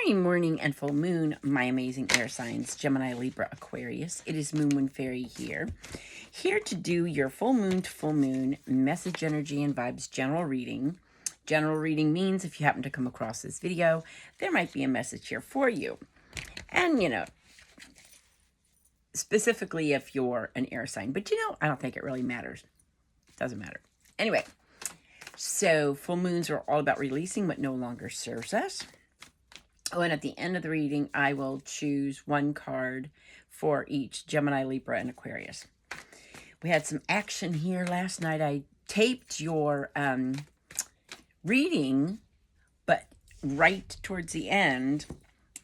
Very morning and full moon, my amazing air signs, Gemini, Libra, Aquarius. It is Moonwind Fairy here. Here to do your full moon to full moon message, energy, and vibes general reading. General reading means if you happen to come across this video, there might be a message here for you. And, specifically if you're an air sign. But, I don't think it really matters. Doesn't matter. Anyway, so full moons are all about releasing what no longer serves us. Oh, and at the end of the reading, I will choose one card for each Gemini, Libra, and Aquarius. We had some action here last night. I taped your reading, but right towards the end,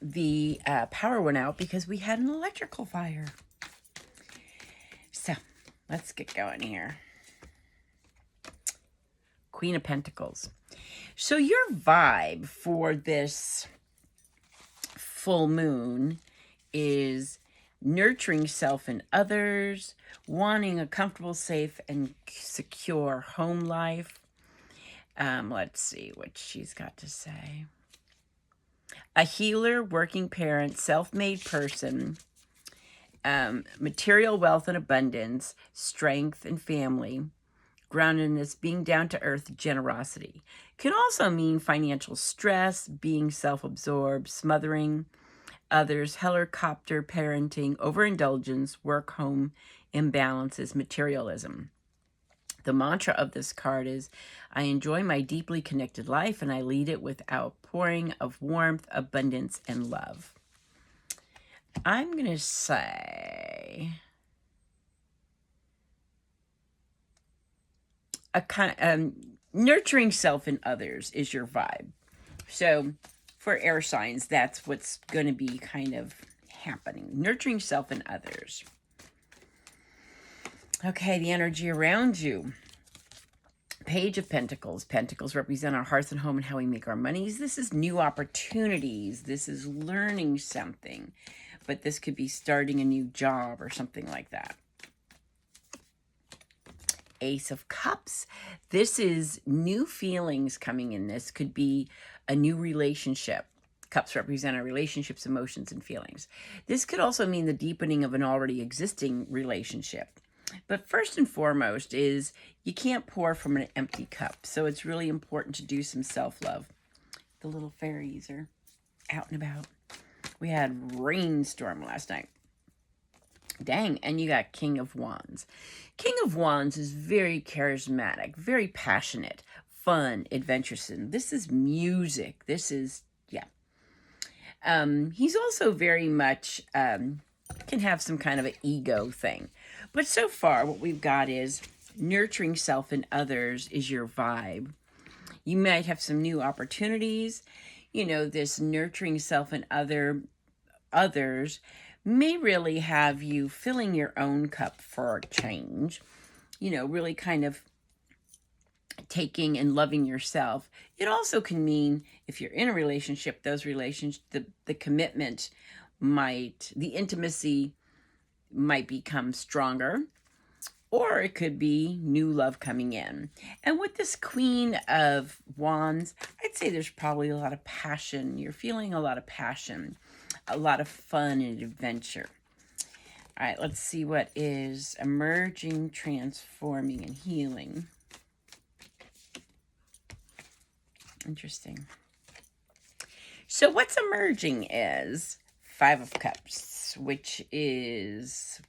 the power went out because we had an electrical fire. So, let's get going here. Queen of Pentacles. So your vibe for this full moon is nurturing self and others, wanting a comfortable, safe, and secure home life. Let's see what she's got to say. A healer, working parent, self-made person, material wealth and abundance, strength and family, groundedness, being down to earth, generosity. Can also mean financial stress, being self-absorbed, smothering others, helicopter parenting, overindulgence, work-home imbalances, materialism. The mantra of this card is, I enjoy my deeply connected life and I lead it with outpouring of warmth, abundance, and love. I'm going to say a kind of, nurturing self and others is your vibe. So for air signs, that's what's going to be kind of happening. Nurturing self and others. Okay, the energy around you. Page of Pentacles. Pentacles represent our hearth and home and how we make our monies. This is new opportunities. This is learning something. But this could be starting a new job or something like that. Ace of Cups. This is new feelings coming in. This could be a new relationship. Cups represent our relationships, emotions, and feelings. This could also mean the deepening of an already existing relationship. But first and foremost is you can't pour from an empty cup. So it's really important to do some self-love. The little fairies are out and about. We had rainstorm last night. Dang, and you got King of Wands. King of Wands is very charismatic, very passionate, fun, adventuresome. This is music. This is, he's also very much, can have some kind of an ego thing. But so far, what we've got is nurturing self and others is your vibe. You might have some new opportunities. This nurturing self and others may really have you filling your own cup for a change. Really kind of taking and loving yourself. It also can mean if you're in a relationship, the commitment the intimacy might become stronger, or it could be new love coming in. And with this Queen of Wands, I'd say there's probably a lot of passion. You're feeling a lot of passion, a lot of fun and adventure. All right, let's see what is emerging, transforming, and healing. Interesting. So what's emerging is Five of Cups, which is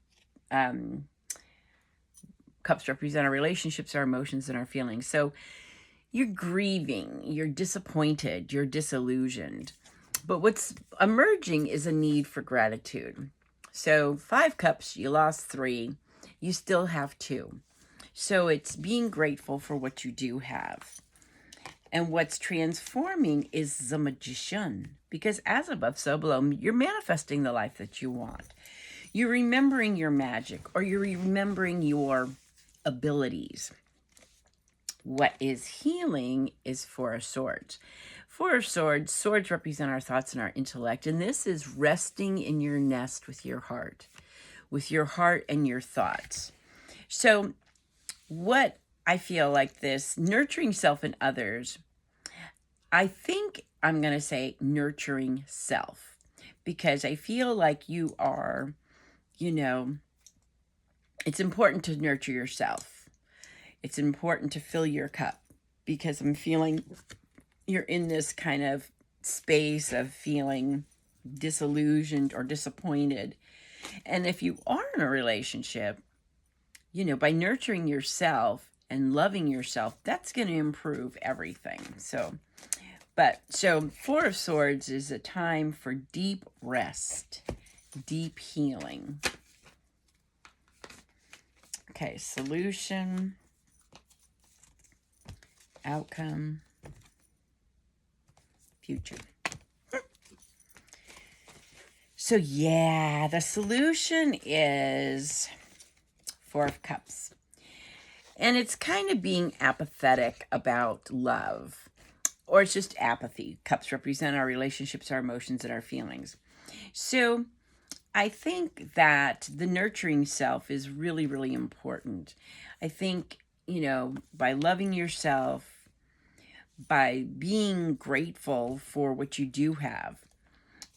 cups represent our relationships, our emotions, and our feelings. So you're grieving, you're disappointed, you're disillusioned. But what's emerging is a need for gratitude. So 5 cups, you lost 3, you still have 2. So it's being grateful for what you do have. And what's transforming is the Magician. Because as above, so below, you're manifesting the life that you want. You're remembering your magic, or you're remembering your abilities. What is healing is Four of Swords. Four of Swords, swords represent our thoughts and our intellect. And this is resting in your nest with your heart and your thoughts. So what I feel like this, nurturing self and others, I think I'm going to say nurturing self, because I feel like you are, you know, it's important to nurture yourself. It's important to fill your cup, because I'm feeling you're in this kind of space of feeling disillusioned or disappointed. And if you are in a relationship, by nurturing yourself and loving yourself, that's going to improve everything. So Four of Swords is a time for deep rest, deep healing. Okay, solution, outcome, future. So yeah, the solution is Four of Cups. And it's kind of being apathetic about love, or it's just apathy. Cups represent our relationships, our emotions, and our feelings. So I think that the nurturing self is really, really important. I think, by loving yourself, by being grateful for what you do have,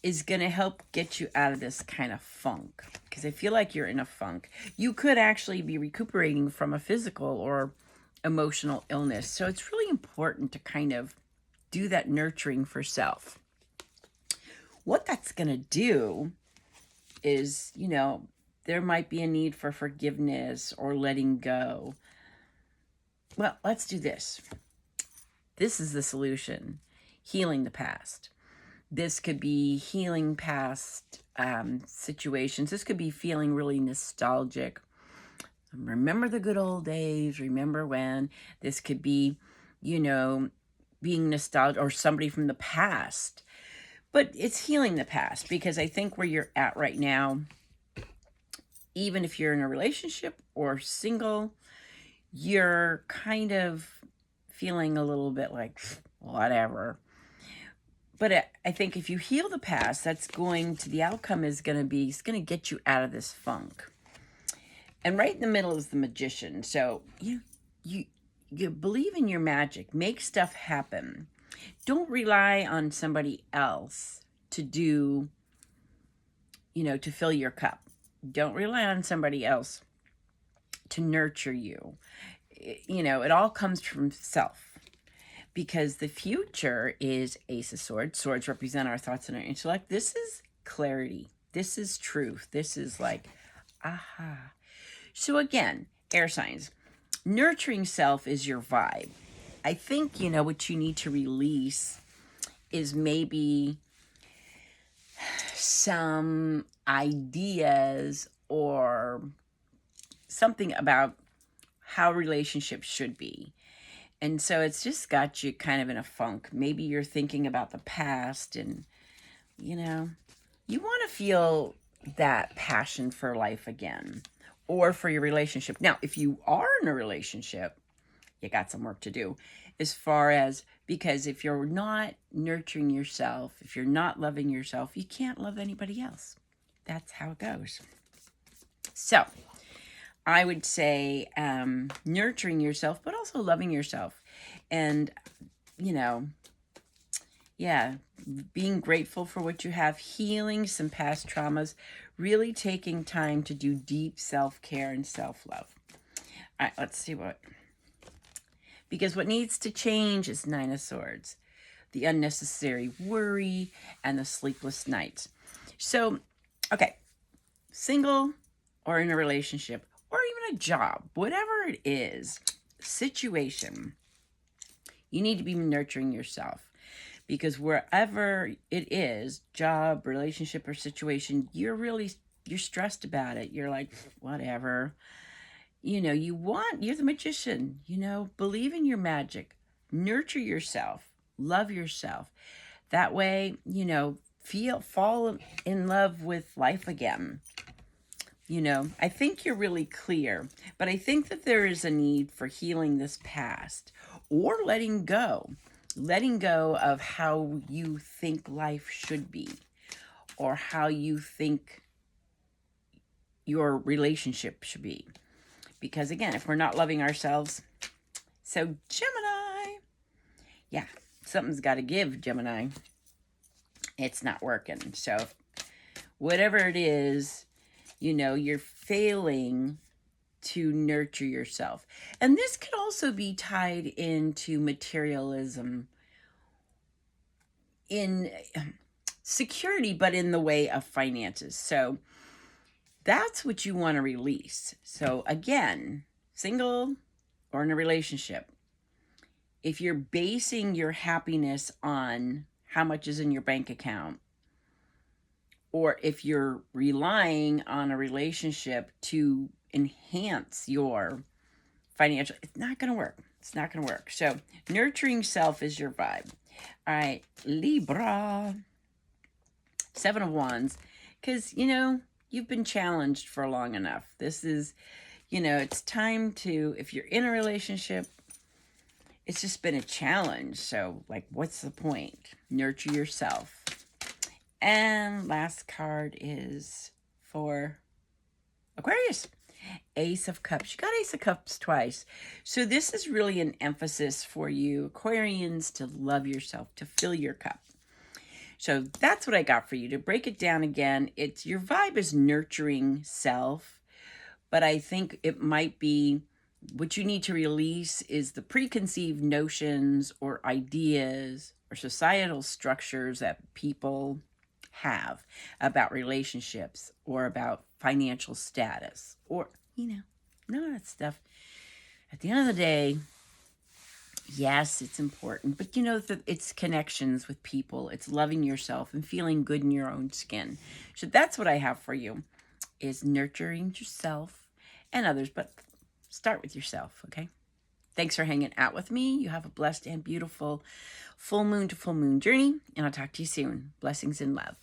is going to help get you out of this kind of funk. Because I feel like you're in a funk. You could actually be recuperating from a physical or emotional illness. So it's really important to kind of do that nurturing for self. What that's going to do is, there might be a need for forgiveness or letting go. Well, let's do this. This is the solution. Healing the past. This could be healing past situations. This could be feeling really nostalgic. Remember the good old days. Remember when. This could be, being nostalgic, or somebody from the past. But it's healing the past, because I think where you're at right now, even if you're in a relationship or single, you're kind of feeling a little bit like, whatever. But I think if you heal the past, the outcome is going to be, it's going to get you out of this funk. And right in the middle is the Magician. So you believe in your magic, make stuff happen. Don't rely on somebody else to do, to fill your cup. Don't rely on somebody else to nurture you. It all comes from self. Because the future is Ace of Swords. Swords represent our thoughts and our intellect. This is clarity. This is truth. This is like, aha. So again, air signs. Nurturing self is your vibe. I think, what you need to release is maybe some ideas or something about how relationships should be. And so it's just got you kind of in a funk. Maybe you're thinking about the past and, you want to feel that passion for life again, or for your relationship. Now, if you are in a relationship, you got some work to do, because if you're not nurturing yourself, if you're not loving yourself, you can't love anybody else. That's how it goes. So I would say nurturing yourself, but also loving yourself. And, being grateful for what you have, healing some past traumas, really taking time to do deep self-care and self-love. All right, let's see because what needs to change is Nine of Swords, the unnecessary worry and the sleepless nights. So, okay, single or in a relationship, or even a job, whatever it is, situation, you need to be nurturing yourself. Because wherever it is, job, relationship, or situation, you're stressed about it. You're like, whatever. You're the magician, believe in your magic, nurture yourself, love yourself. That way, fall in love with life again. I think you're really clear, but I think that there is a need for healing this past, or letting go of how you think life should be, or how you think your relationship should be. Because again, if we're not loving ourselves, so Gemini, yeah. something's got to give, Gemini. It's not working. So whatever it is, you know, you're failing to nurture yourself. And this could also be tied into materialism in security, but in the way of finances. So that's what you want to release. So again, single or in a relationship, if you're basing your happiness on how much is in your bank account, or if you're relying on a relationship to enhance your financial, it's not going to work. It's not going to work. So nurturing self is your vibe. All right, Libra, 7 of Wands, because, you know, you've been challenged for long enough. This is, you know, it's time to, if you're in a relationship, it's just been a challenge. So, like, what's the point? Nurture yourself. And last card is for Aquarius. Ace of Cups. You got Ace of Cups twice. So this is really an emphasis for you Aquarians to love yourself, to fill your cup. So that's what I got for you. To break it down again, it's your vibe is nurturing self, but I think it might be what you need to release is the preconceived notions or ideas or societal structures that people have about relationships or about financial status or, you know, none of that stuff. At the end of the day, yes, it's important, but you know, it's connections with people. It's loving yourself and feeling good in your own skin. So that's what I have for you, is nurturing yourself and others, but start with yourself, okay? Thanks for hanging out with me. You have a blessed and beautiful full moon to full moon journey, and I'll talk to you soon. Blessings and love.